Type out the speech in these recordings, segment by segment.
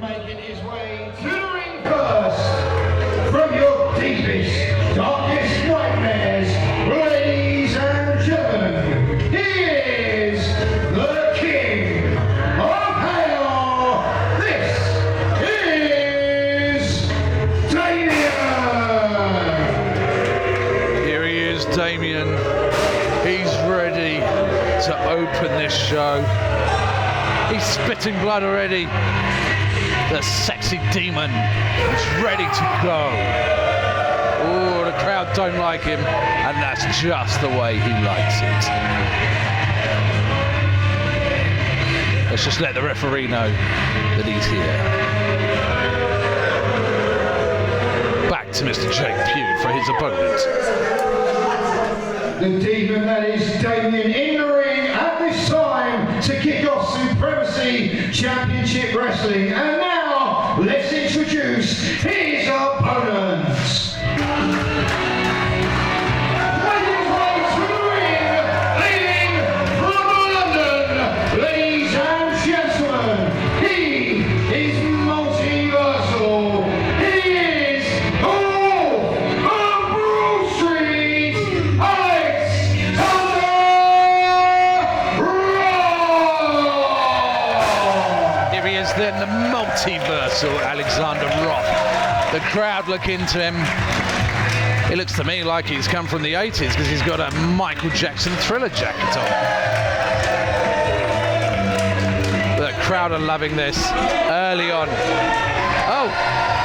Making his way to the ring first, from your deepest, darkest nightmares, ladies and gentlemen, he is the King of Hell. This is Damien. Here he is, Damien. He's ready to open this show. He's spitting blood already. The sexy demon is ready to go. Oh, the crowd don't like him, and that's just the way he likes it. Let's just let the referee know that he's here. Back to Mr. Jake Pugh for his opponent. The demon that is Damien in the ring at this time to kick off Supremacy Championship Wrestling. And now, let's introduce his opponents. Making his way to the ring, leading from London, ladies and gentlemen, he is multiversal. He is Wolf of Brawl Street. Here he is then, the multiversal Alexander Roth. The crowd look into him. It looks to me like he's come from the 80s because he's got a Michael Jackson Thriller jacket on. The crowd are loving this early on. Oh,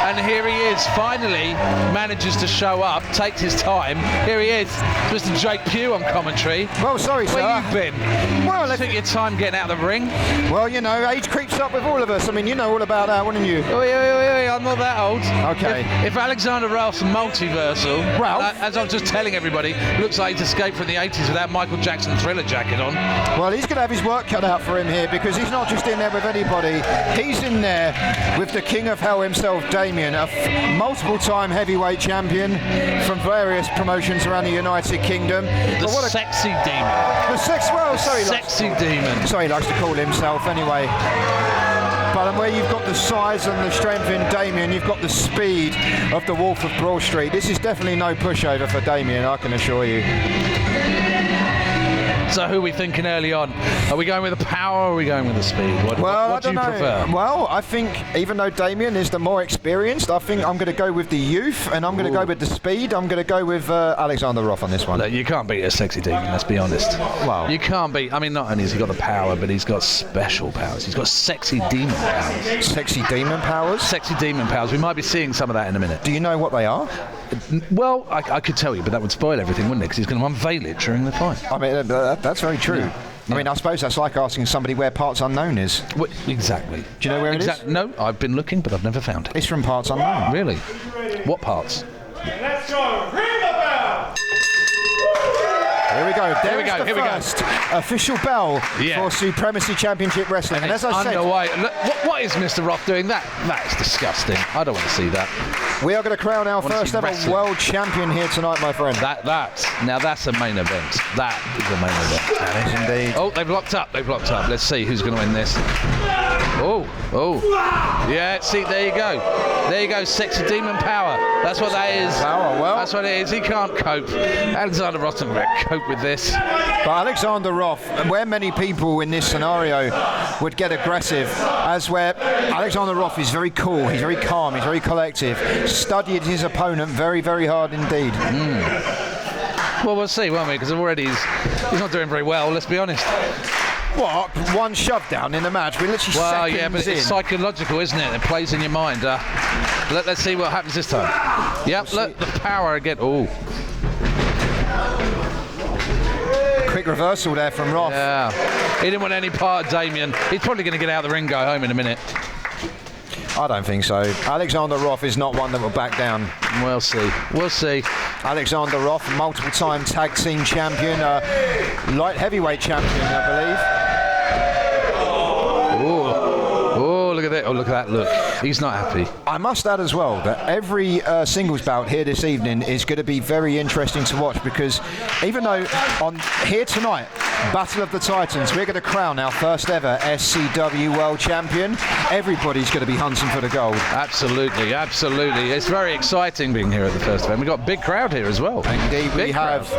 and here he is, finally manages to show up, takes his time. Here he is, Mr. Jake Pugh on commentary. Well, sorry, sir. Where you been? Well, Took your time getting out of the ring? well, you know, age creeps up with all of us. I mean, you know all about that, wouldn't you? Oi, I'm not that old. Okay. If Alexander Ralph's multiversal, Ralph? as I was just telling everybody, looks like he's escaped from the 80s without Michael Jackson Thriller jacket on. Well, he's going to have his work cut out for him here because he's not just in there with anybody. He's in there with the King of Hell himself, Damien, a multiple-time heavyweight champion from various promotions around the United Kingdom. The sexy demon. The Sexy demon. Sorry, he likes to call himself anyway. But where you've got the size and the strength in Damien, you've got the speed of the Wolf of Brawl Street. This is definitely no pushover for Damien, I can assure you. So who are we thinking early on? Are we going with the power or are we going with the speed? What do you prefer? Well, I think even though Damien is the more experienced, I think I'm going to go with the youth and I'm going to go with the speed. I'm going to go with Alexander Roth on this one. Look, you can't beat a sexy demon, let's be honest. Wow. You can't beat, I mean, not only has he got the power, but he's got special powers. He's got sexy demon powers. Sexy demon powers? Sexy demon powers. We might be seeing some of that in a minute. Do you know what they are? Well, I could tell you, but that would spoil everything, wouldn't it? Because he's going to unveil it during the fight. I mean, that's very true. Yeah. I mean, I suppose that's like asking somebody where Parts Unknown is. Well, exactly. Do you know where it is? No, I've been looking, but I've never found it. It's from Parts Unknown. Really? What parts? Let's go! Ring the bell! Here we go. Here we go. Here we go. Official bell for Supremacy Championship Wrestling. And as I said, underway. Look, what is Mr. Roth doing? That is disgusting. I don't want to see that. we are going to crown our first ever world champion here tonight, my friend. Now that's a main event. That is a main event. That is indeed. Oh, they've locked up. Let's see who's going to win this. Oh. Yeah, see, there you go. Sexy demon power. That's what that is. Power, well. That's what it is. He can't cope. Alexander Roth doesn't cope with this. But Alexander Roth, where many people in this scenario would get aggressive, as where Alexander Roth is very cool, he's very calm, he's very collective, studied his opponent very, very hard indeed. Well, we'll see, won't we? Because already he's not doing very well, let's be honest. What? One shove down in the match? We're literally seconds yeah, but in. it's psychological, isn't it? It plays in your mind. Let's see what happens this time. Yep, look, the power again. Oh. Quick reversal there from Roth. Yeah. He didn't want any part of Damien. He's probably going to get out of the ring, go home in a minute. I don't think so. Alexander Roth is not one that will back down. We'll see. Alexander Roth, multiple-time tag team champion, light heavyweight champion, I believe. Oh, look at that. Oh, look at that. Look. He's not happy. I must add as well that every singles bout here this evening is going to be very interesting to watch, because even though on here tonight, Battle of the Titans. We're going to crown our first ever SCW World Champion. Everybody's going to be hunting for the gold. Absolutely, absolutely. It's very exciting being here at the first event. We've got a big crowd here as well. Indeed, we have.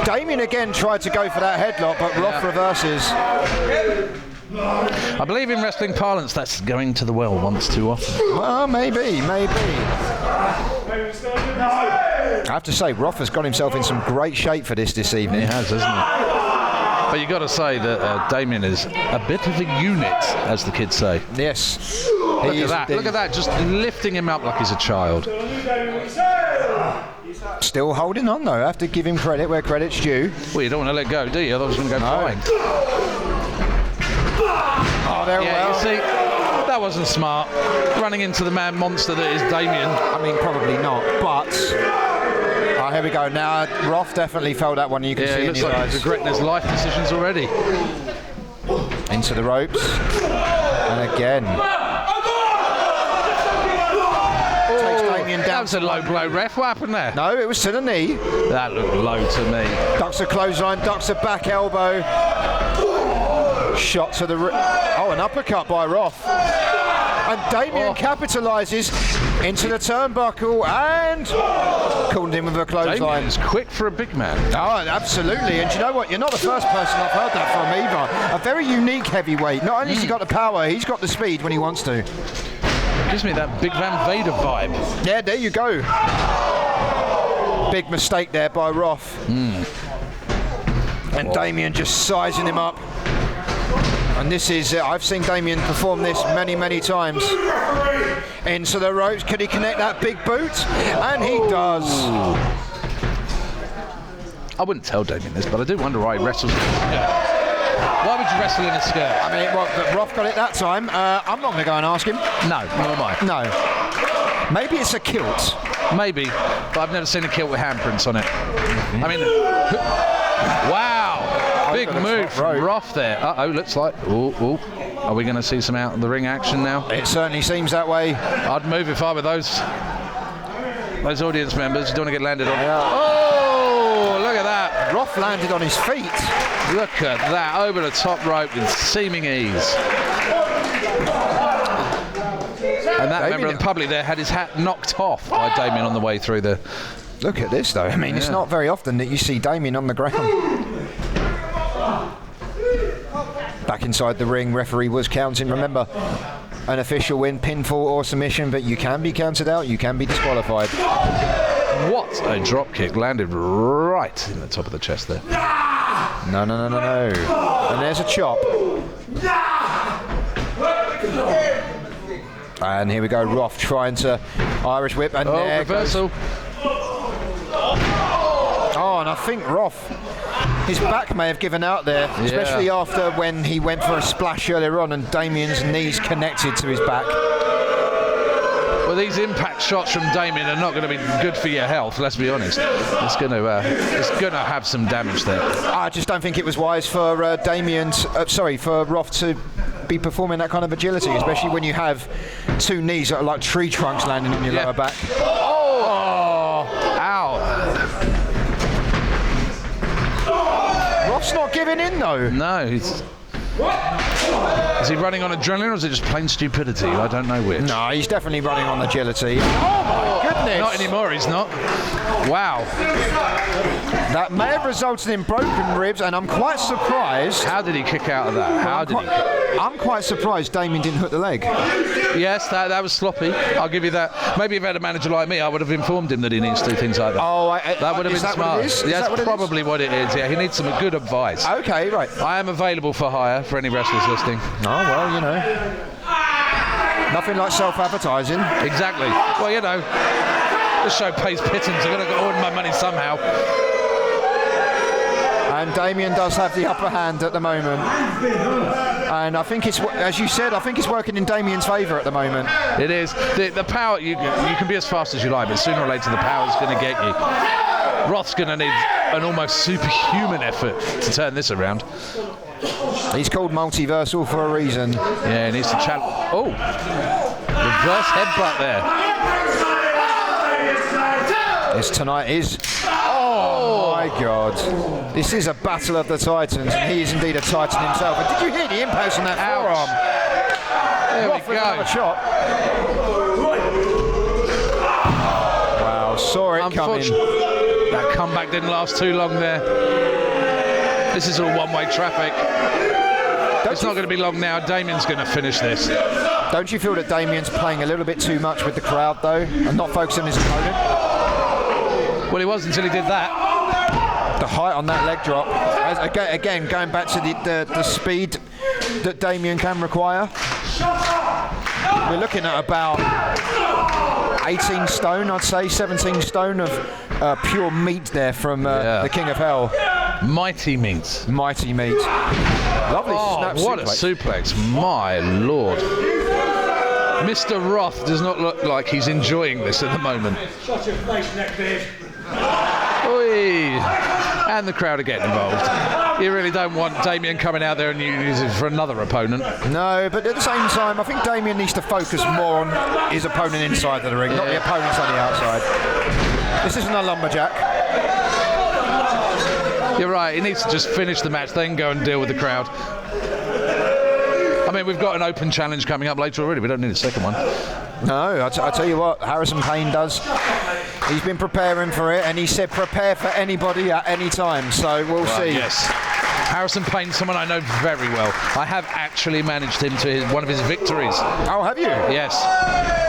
Damien again tried to go for that headlock, but Roth reverses. I believe in wrestling parlance that's going to the well once too often. Well, maybe. I have to say, Roth has got himself in some great shape for this evening. He has, hasn't he? But you've got to say that Damien is a bit of a unit, as the kids say. Yes. Look at that, just lifting him up like he's a child. Still holding on, though. I have to give him credit where credit's due. Well, you don't want to let go, do you? Otherwise, he's going to go flying. Oh, there You see, that wasn't smart. Running into the man monster that is Damien. I mean, probably not, but... Oh, here we go. Now, Roth definitely felt that one. You can see he in looks his like eyes. he's regretting his life decisions already. Into the ropes. And again. Takes Damien down. That was a low blow, ref. What happened there? No, it was to the knee. That looked low to me. Ducks a clothesline, ducks a back elbow. Shot to the... an uppercut by Roth. And Damien capitalises into the turnbuckle and called him with a clothesline. Damien is quick for a big man. Oh, absolutely. And you know what? You're not the first person I've heard that from either. A very unique heavyweight. Not only has he got the power, he's got the speed when he wants to. Gives me that Big Van Vader vibe. Yeah, there you go. Big mistake there by Roth. And Damien just sizing him up. And this is, I've seen Damien perform this many, many times. Into the ropes, can he connect that big boot? And he does. I wouldn't tell Damien this, but I do wonder why he wrestles in a skirt. Why would you wrestle in a skirt? I mean, well, Roth got it that time. I'm not going to go and ask him. No, nor am I. No. Maybe it's a kilt. Maybe, but I've never seen a kilt with handprints on it. I mean, wow. Big move from Roth there. Looks like... Ooh. Are we going to see some out of the ring action now? It certainly seems that way. I'd move if I were those audience members. You don't want to get landed on. Yeah. Oh, look at that. Roth landed on his feet. Look at that. Over the top rope with seeming ease. And that member of the public there had his hat knocked off by Damien on the way through the... Look at this, though. I mean, it's not very often that you see Damien on the ground. Back inside the ring, referee was counting. Remember, an official win, pinfall or submission, but you can be counted out, you can be disqualified. What a drop kick, landed right in the top of the chest there. No. And there's a chop. And here we go, Roth trying to Irish whip, and there reversal. Oh, and I think Roth, his back may have given out there, especially after when he went for a splash earlier on and Damien's knees connected to his back. Well, these impact shots from Damien are not going to be good for your health, let's be honest. It's going to have some damage there. I just don't think it was wise for for Roth to be performing that kind of agility, especially when you have two knees that are like tree trunks landing on your lower back. Oh! Ow! Roth's not giving in though. No, is he running on adrenaline or is it just plain stupidity? I don't know which. No, he's definitely running on agility. Oh my goodness! Not anymore, he's not. Wow. That may have resulted in broken ribs, and I'm quite surprised. How did he kick out of that? I'm quite surprised Damien didn't hook the leg. Yes, that was sloppy. I'll give you that. Maybe if I had a manager like me, I would have informed him that he needs to do things like that. That would have been smart. That's probably what it is. Yeah, he needs some good advice. Okay, right. I am available for hire for any wrestlers listening. Oh, well, you know. Nothing like self-advertising. Exactly. Well, you know, this show pays pittance. I've got to earn my money somehow. And Damien does have the upper hand at the moment. And I think it's, as you said, I think it's working in Damien's favour at the moment. It is. The power, you can be as fast as you like, but sooner or later the power's going to get you. Roth's going to need an almost superhuman effort to turn this around. He's called multiversal for a reason. Yeah, he needs to challenge. Oh! Reverse headbutt there. This tonight is... Oh, Oh my God. This is a battle of the Titans, and he is indeed a Titan himself. And did you hear the impacts on that forearm? There Roth we with another go. shot. Wow, saw it coming. That comeback didn't last too long there. This is all one-way traffic. It's not going to be long now. Damien's going to finish this. Don't you feel that Damien's playing a little bit too much with the crowd, though, and not focusing on his opponent? Well, he was until he did that. The height on that leg drop. Again, going back to the speed that Damien can require. We're looking at about 18 stone, I'd say, 17 stone of pure meat there from the King of Hell. Mighty meat. Mighty meat. Lovely snap what suplex. a suplex. My Lord. Mr. Roth does not look like he's enjoying this at the moment. Shut your face, neckbeard. Oi. And the crowd are getting involved. You really don't want Damien coming out there and using it for another opponent. No, but at the same time, I think Damien needs to focus more on his opponent inside the ring, not the opponents on the outside. This isn't a lumberjack. You're right, he needs to just finish the match, then go and deal with the crowd. I mean, we've got an open challenge coming up later already. We don't need a second one. No, I tell you what, Harrison Payne does. He's been preparing for it, and he said prepare for anybody at any time, so we'll see. Yes. Harrison Payne, someone I know very well. I have actually managed him to one of his victories. Oh, have you? Yes.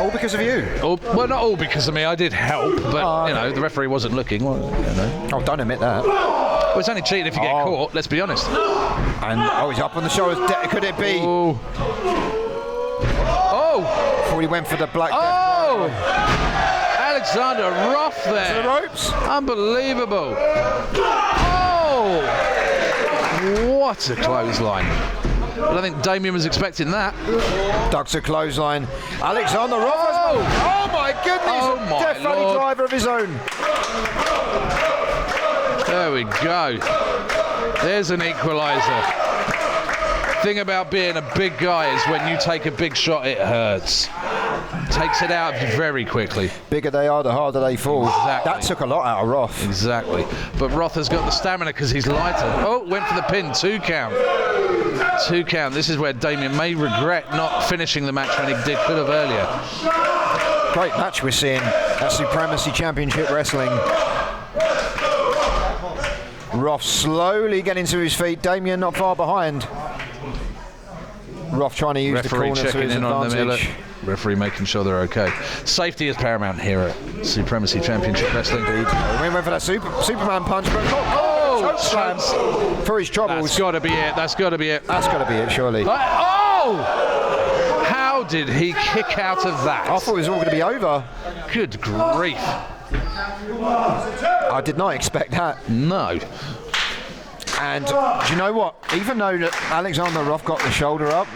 All because of you? Well, not all because of me. I did help, but, you know, the referee wasn't looking. Well, you know. Oh, don't admit that. Well, it's only cheating if you get caught, let's be honest. And, he's up on the shoulders. Could it be? Oh. Before he went for the black Oh! Alexander Roth there. to the ropes. Unbelievable. Oh! What a clothesline. I don't think Damien was expecting that. Ducks a clothesline. Alexander Roth. Oh my goodness! Oh my Death Valley Lord. driver of his own. There we go. There's an equaliser. Thing about being a big guy is when you take a big shot, it hurts. Takes it out very quickly. Bigger they are, the harder they fall. Exactly. That took a lot out of Roth. Exactly. But Roth has got the stamina because he's lighter. Oh, went for the pin. 2 count. 2 count. This is where Damien may regret not finishing the match when he could have earlier. Great match we're seeing at Supremacy Championship Wrestling. Roth slowly getting to his feet. Damien not far behind. Roth trying to use Referee the corner to checking his in on them. advantage. Referee making sure they're okay. Safety is paramount here at Supremacy Championship Wrestling. We went for that Superman punch, but choke slam for his troubles. That's got to be it. That's got to be it. That's got to be it, surely. Oh! How did he kick out of that? I thought it was all going to be over. Good grief. I did not expect that. No. And do you know what? Even though that Alexander Roth got the shoulder up,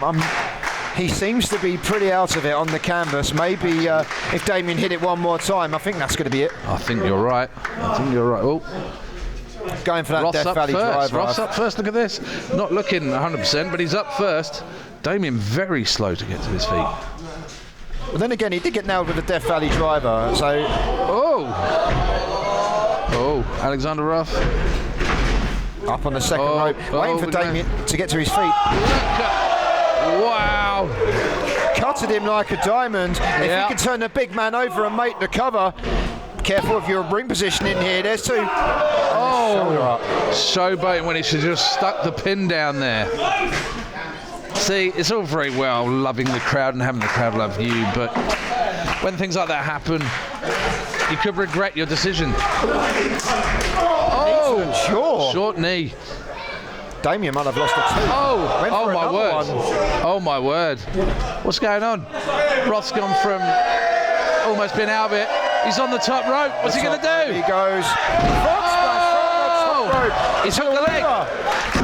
he seems to be pretty out of it on the canvas. Maybe if Damien hit it one more time, I think that's going to be it. I think you're right. Oh, Going for that Roth's Death up Valley first. driver. Roth's up first. Look at this. Not looking 100%, but he's up first. Damien very slow to get to his feet. But then again, he did get nailed with the Death Valley driver. So, oh, Alexander Roth. up on the second rope, waiting for Damien to get to his feet. Wow. Cutted him like a diamond. If he could turn the big man over and make the cover. Careful of your ring position in here. There's 2. Showboating when he should have just stuck the pin down there. See, it's all very well loving the crowd and having the crowd love you, but when things like that happen, you could regret your decision. Sure. Short knee. Damien might have lost a 2. Oh my word. Oh my word. What's going on? Roth's gone from almost being out of it. He's on the top rope. What's he going to do? He goes. He took the leg.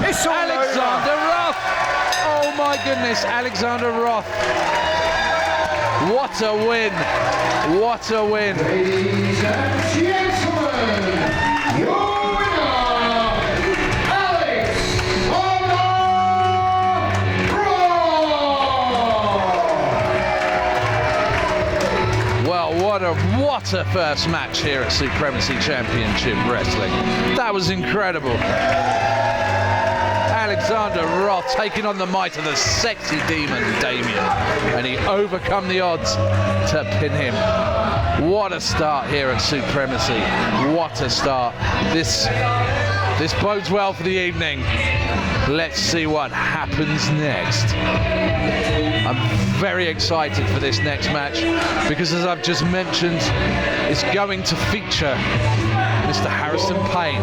It's all Alexander Roth. Oh my goodness, Alexander Roth. What a win. What a win. Ladies and gentlemen, your winner, Alexander Roth. Well, what a what a first match here at Supremacy Championship Wrestling. That was incredible. Alexander Roth taking on the might of the sexy demon Damien, and he overcome the odds to pin him. What a start here at Supremacy. What a start. This bodes well for the evening. Let's see what happens next. I'm very excited for this next match because, as I've just mentioned, it's going to feature Mr. Harrison Payne.